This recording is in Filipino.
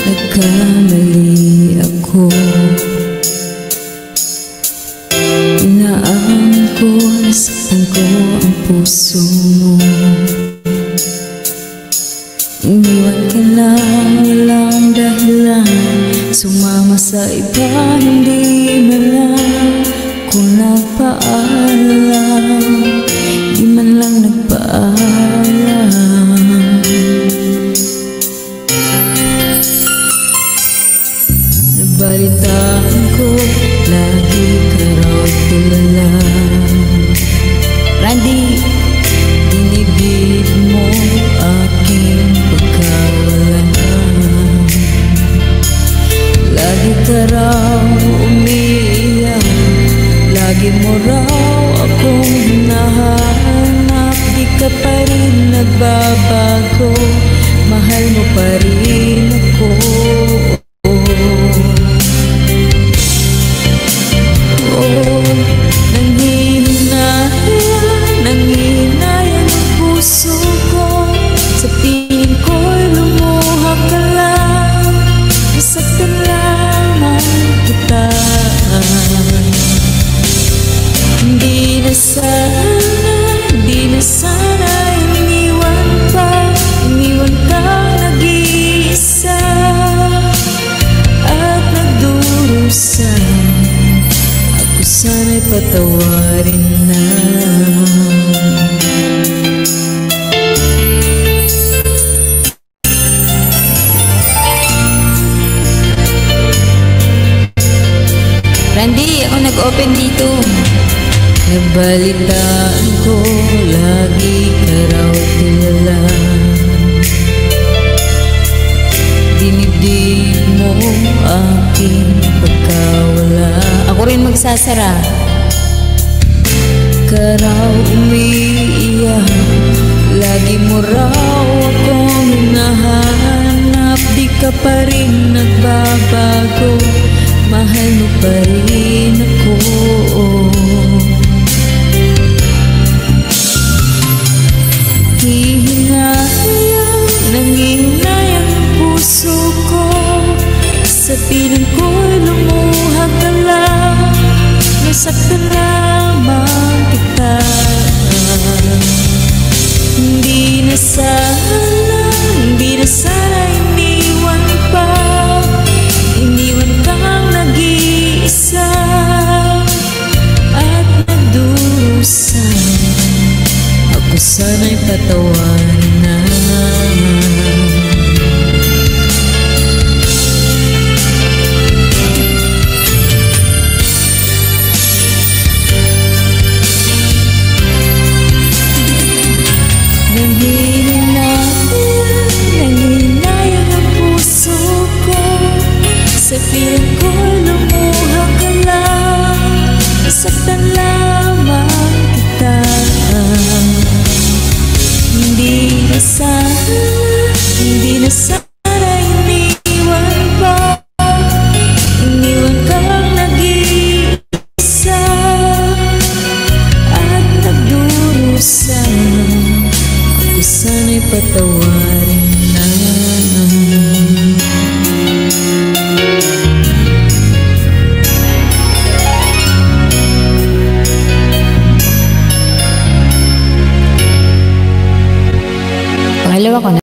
Nagkamali ako. Inaamin ko, nasaktan ko ang puso mo. Iniwan ka lang, walang dahilan. Sumama sa iba, hindi man lang kung nagpaalam. Di man lang nagpaalam. Nabalitaan ko, lagi ka raw tulala. Randy, dinibig mo aking pagkawalan. Lagi ka raw umiiyak, lagi mo raw akong hinahanap. Di ka pa rin nagbabago, mahal mo pa rin ako. Nangihinayang ang puso ko. Sa piling ko'y lumuha ka lang. Nasaktan lamang kita. Hindi na sana iniwan pa. Iniwan kang nag-iisa at nagdurusa. Ako sana'y patawarin na. Randy, ako nag-open dito. Nabalitaan ko, lagi ka raw kilala. Dinibdig mo aking pagkawala. Ako rin magsasara. Ka raw umiiyak, lagi mo raw akong hinahanap. Di ka pa rin nagbabago, mahal mo pa rin ako. Nangihinayang ang puso ko. Sa piling ko'y lumuha ka lang. Nasaktan lamang kita. Hindi na sana iniwan pa. Iniwan kang nag-iisa at nagdurusa. Ako sana'y patawarin na. Nangihinayang ang puso ko. Sa piling ko'y lumuha ka lang. Nasaktan lamang kita. Hindi na sana iniwan pa. Iniwan kang nag-iisa at nagdurusa. Ako sana'y patawarin na. Pangalawa ko na.